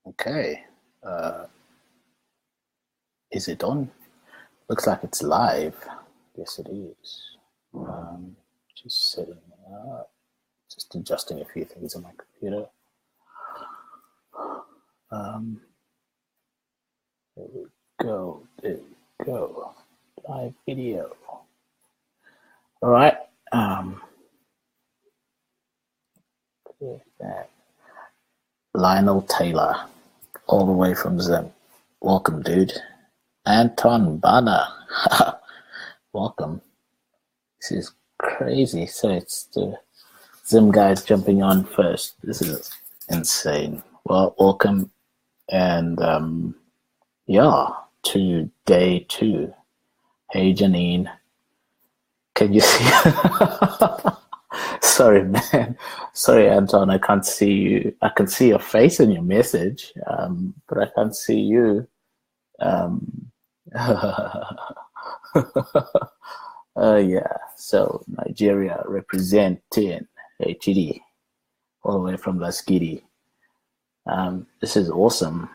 Okay. Uh, is it on? Looks like it's live. Yes, it is. Just setting it up. Just adjusting a few things on my computer. There we go. There we go. Live video. All right. That. Lionel Taylor, all the way from Zim. Welcome, dude. Anton Bana. Welcome. This is crazy. So it's the Zim guys jumping on first. This is insane. Well, welcome. And to day 2. Hey, Janine. Can you see? Sorry, man. Sorry, Anton. I can't see you. I can see your face in your message, but I can't see you. Yeah. So Nigeria representing HED all the way from Laskidi. This is awesome.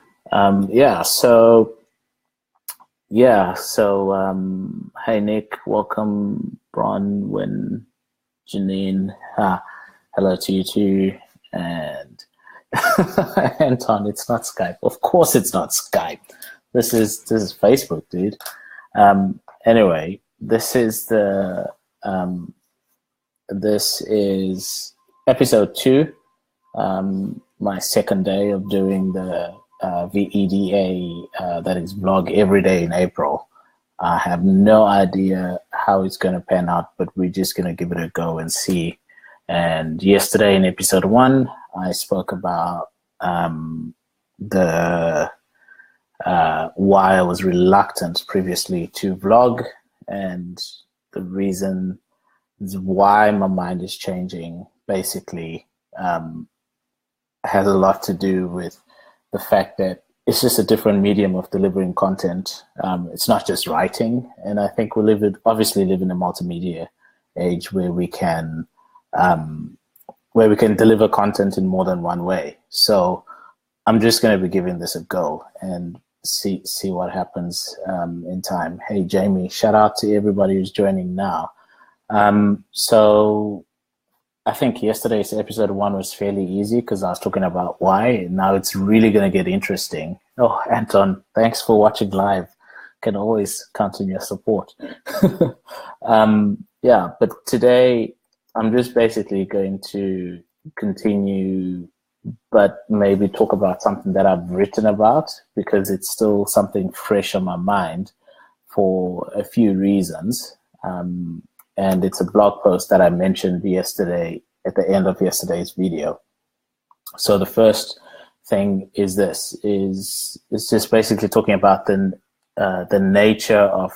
Hey Nick, welcome. Bronwyn, Janine, hello to you too. And Anton, it's not Skype. Of course it's not Skype. This is Facebook, dude. Anyway, this is episode 2. My second day of doing the VEDA, that is vlog every day in April. I have no idea how it's going to pan out, but we're just going to give it a go and see. And yesterday in episode 1, I spoke about why I was reluctant previously to vlog, and the reason why my mind is changing basically has a lot to do with the fact that it's just a different medium of delivering content. It's not just writing, and I think we obviously live in a multimedia age where we can deliver content in more than one way. So I'm just going to be giving this a go and see what happens in time. Hey Jamie, shout out to everybody who's joining now. So I think yesterday's episode 1 was fairly easy because I was talking about why. Now it's really going to get interesting. Oh, Anton, thanks for watching live. Can always count on your support. But today I'm just basically going to continue, but maybe talk about something that I've written about because it's still something fresh on my mind for a few reasons. And it's a blog post that I mentioned yesterday at the end of yesterday's video. So the first thing is it's just basically talking about the nature of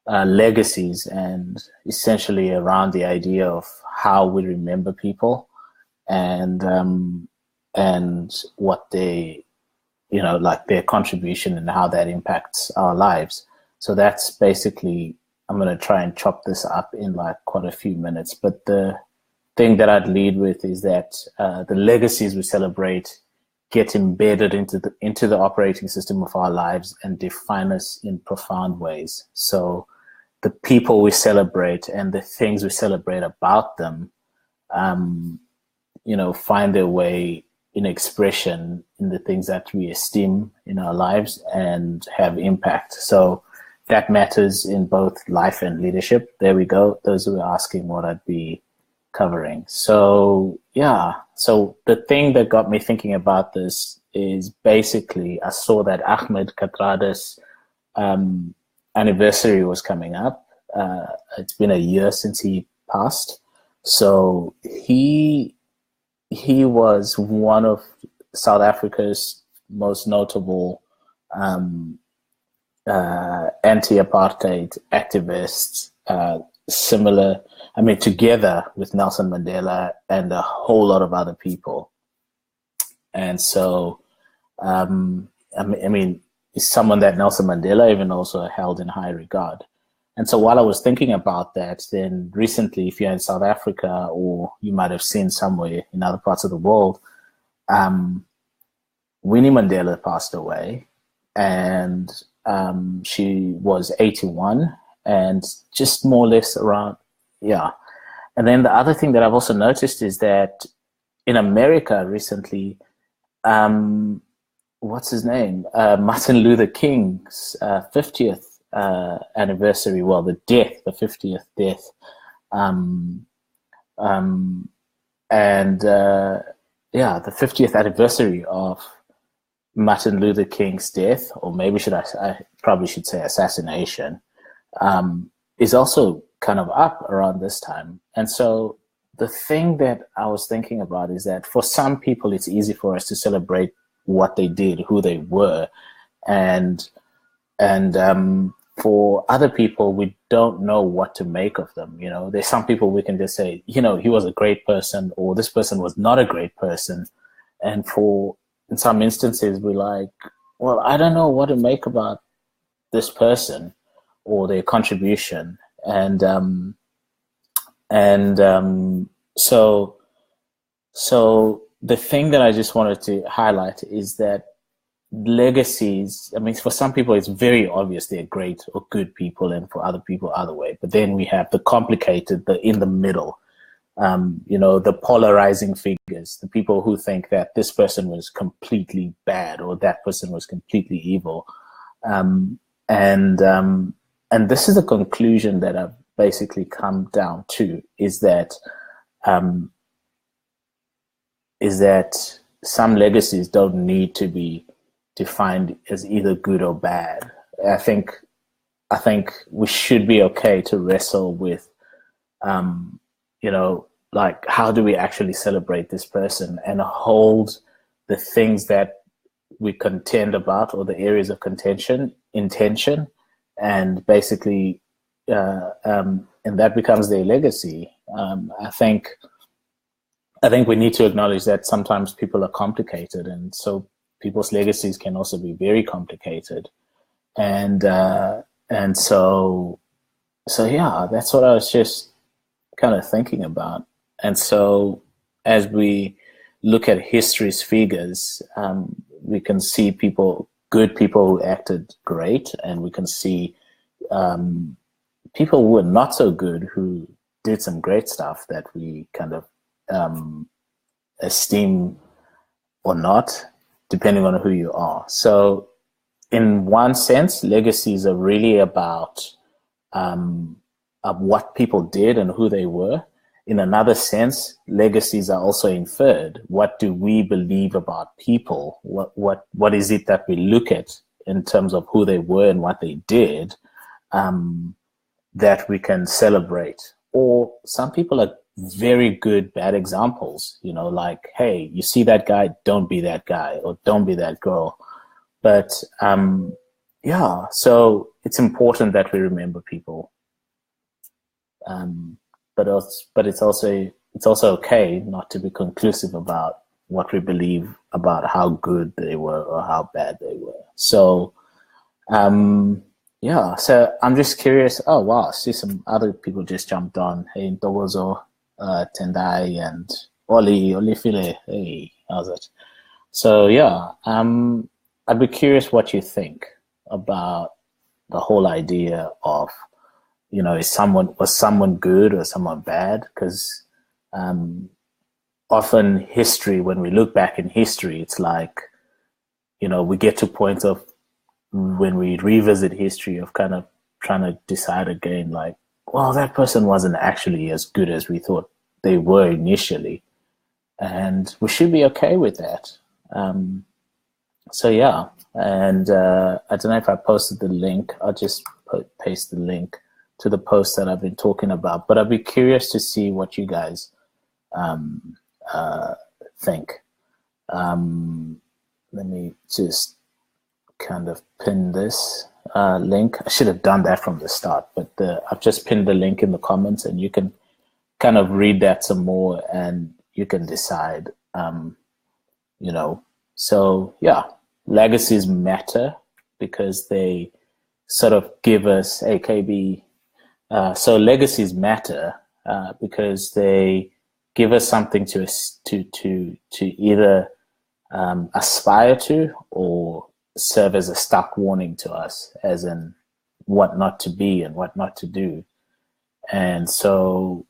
legacies, and essentially around the idea of how we remember people and what they, like their contribution and how that impacts our lives. So that's basically, I'm going to try and chop this up in like quite a few minutes. But the thing that I'd lead with is that the legacies we celebrate get embedded into the operating system of our lives and define us in profound ways. So the people we celebrate and the things we celebrate about them, find their way in expression in the things that we esteem in our lives and have impact. So that matters in both life and leadership. There we go. Those who are asking what I'd be covering. So, So the thing that got me thinking about this is basically I saw that Ahmed Katrada's anniversary was coming up. It's been a year since he passed. So he was one of South Africa's most notable anti-apartheid activists, together with Nelson Mandela and a whole lot of other people. And so, is someone that Nelson Mandela even also held in high regard. And so while I was thinking about that, then recently, if you're in South Africa or you might have seen somewhere in other parts of the world, Winnie Mandela passed away, and she was 81, and just more or less around, yeah. And then the other thing that I've also noticed is that in America recently, what's his name? Martin Luther King's 50th anniversary, well, the 50th death. Um, um, and yeah, the 50th anniversary of Martin Luther King's death, or maybe I probably should say assassination, is also kind of up around this time. And so the thing that I was thinking about is that for some people, it's easy for us to celebrate what they did, who they were, and for other people, we don't know what to make of them. You know, there's some people we can just say, you know, he was a great person, or this person was not a great person. And in some instances, we're like, well, I don't know what to make about this person or their contribution. So the thing that I just wanted to highlight is that legacies, I mean, for some people, it's very obvious they're great or good people, and for other people, other way. But then we have the complicated, the in the middle, you know, the polarizing figures, the people who think that this person was completely bad or that person was completely evil. And this is the conclusion that I've basically come down to, is that some legacies don't need to be defined as either good or bad. I think we should be okay to wrestle with, you know, like, how do we actually celebrate this person and hold the things that we contend about, or the areas of contention, intention, and basically, and that becomes their legacy. I think we need to acknowledge that sometimes people are complicated, and so people's legacies can also be very complicated. And so yeah, that's what I was just kind of thinking about. And so as we look at history's figures, we can see good people who acted great, and we can see people who were not so good, who did some great stuff that we kind of esteem or not, depending on who you are. So in one sense, legacies are really about what people did and who they were. In another sense, legacies are also inferred. What do we believe about people? What is it that we look at in terms of who they were and what they did, that we can celebrate? Or some people are very good bad examples, you know, like, hey, you see that guy, don't be that guy, or don't be that girl. But yeah, so it's important that we remember people. But it's also okay not to be conclusive about what we believe about how good they were or how bad they were. So yeah, so I'm just curious. Oh wow, I see some other people just jumped on. Hey, Ntogozo, Tendai, and Oli File. Hey, how's it? So yeah, I'd be curious what you think about the whole idea of, you know, was someone good or someone bad? Because often history, when we look back in history, it's like, you know, we get to points of, when we revisit history, of kind of trying to decide again, like, well, that person wasn't actually as good as we thought they were initially, and we should be okay with that. So yeah, and I don't know if I posted the link. I'll just paste the link to the post that I've been talking about, but I'd be curious to see what you guys think. Let me just kind of pin this link. I should have done that from the start, but I've just pinned the link in the comments, and you can kind of read that some more, and you can decide, you know. So yeah, legacies matter because they sort of give us AKB. So legacies matter because they give us something to either aspire to, or serve as a stark warning to us, as in what not to be and what not to do. And so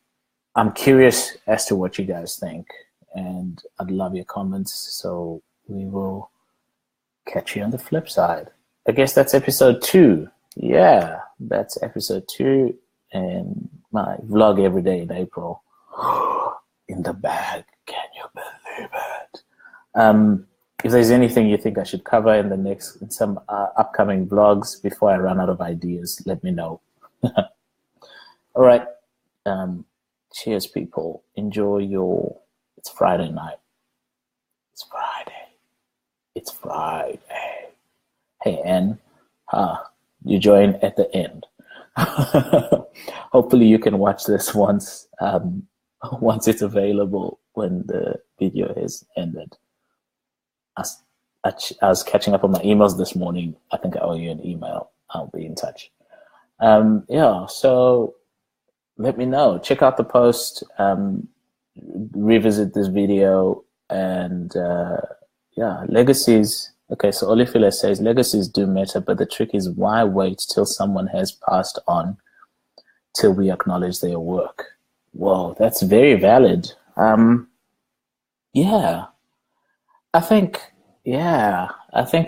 I'm curious as to what you guys think, and I'd love your comments. So we will catch you on the flip side. I guess that's episode 2. Yeah, that's episode 2, and my vlog every day in April. In the bag, can you believe it? If there's anything you think I should cover in some upcoming vlogs before I run out of ideas, let me know. All right. Cheers, people. Enjoy it's Friday night. It's Friday. It's Friday. Hey, Ann. You join at the end. Hopefully you can watch this once it's available, when the video is ended. I was catching up on my emails this morning. I think I owe you an email. I'll be in touch. Yeah, so let me know. Check out the post, revisit this video, and yeah, legacies. Okay, so Olifile says, legacies do matter, but the trick is, why wait till someone has passed on till we acknowledge their work? Whoa, that's very valid. Yeah, I think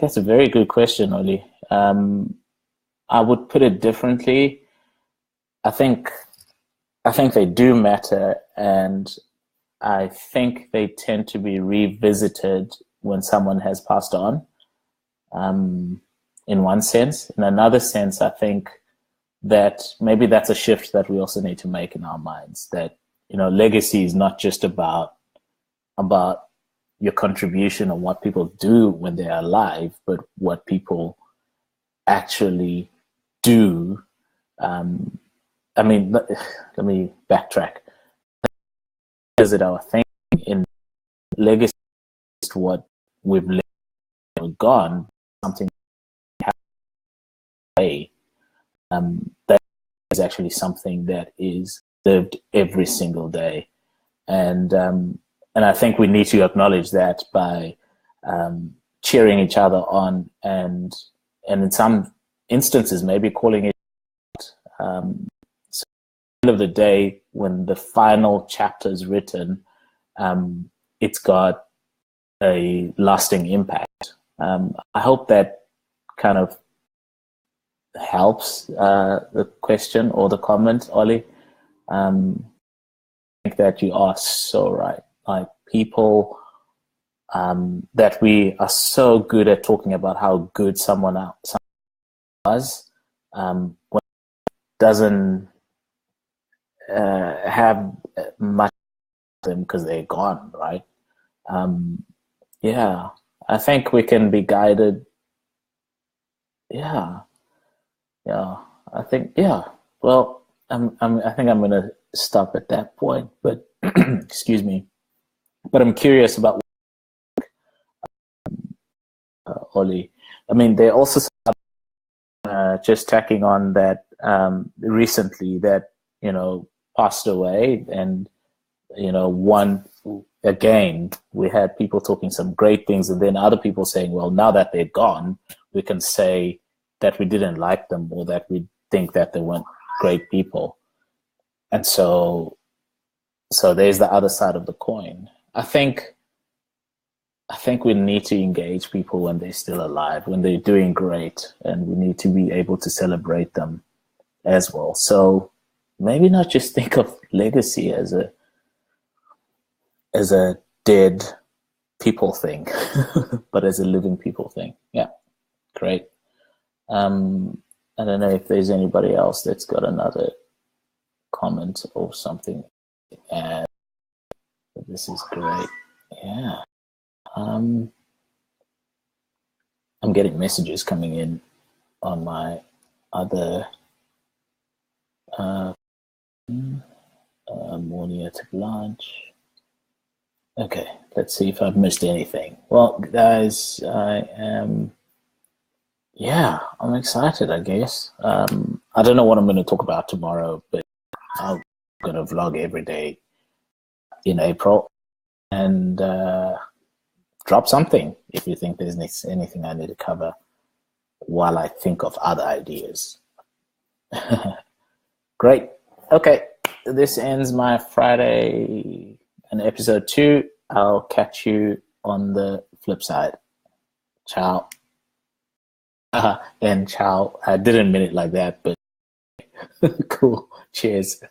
that's a very good question, Oli. I would put it differently. I think they do matter, and I think they tend to be revisited when someone has passed on, in one sense. In another sense, I think that maybe that's a shift that we also need to make in our minds, that, legacy is not just about your contribution or what people do when they're alive, but what people actually do. I mean, let me backtrack. Is it our thing in legacy is what we've left gone, something way, that is actually something that is lived every single day. And I think we need to acknowledge that by cheering each other on, and in some instances maybe calling it so at the end of the day, when the final chapter is written, it's got a lasting impact. I hope that kind of helps the question or the comment, Ollie. I think that you are so right. Like, people, that we are so good at talking about how good someone was, when it doesn't have much of them because they're gone, right? Yeah, I think we can be guided. Yeah, I think, well, I think I'm gonna stop at that point, but excuse me, but I'm curious about Oli. I mean, they also just tacking on that recently that passed away, and one, again, we had people talking some great things, and then other people saying, well, now that they're gone, we can say that we didn't like them, or that we think that they weren't great people. And so there's the other side of the coin. I think we need to engage people when they're still alive, when they're doing great, and we need to be able to celebrate them as well. So maybe not just think of legacy as a dead people thing, but as a living people thing. Yeah, great. I don't know if there's anybody else that's got another comment or something to add. This is great. Yeah. I'm getting messages coming in on my other morning at lunch. Okay, let's see if I've missed anything. Well, guys, I'm excited, I guess. I don't know what I'm going to talk about tomorrow, but I'm going to vlog every day in April. And drop something if you think there's anything I need to cover while I think of other ideas. Great. Okay. This ends my Friday and episode 2. I'll catch you on the flip side. Ciao. And ciao. I didn't mean it like that, but cool. Cheers.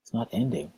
It's not ending.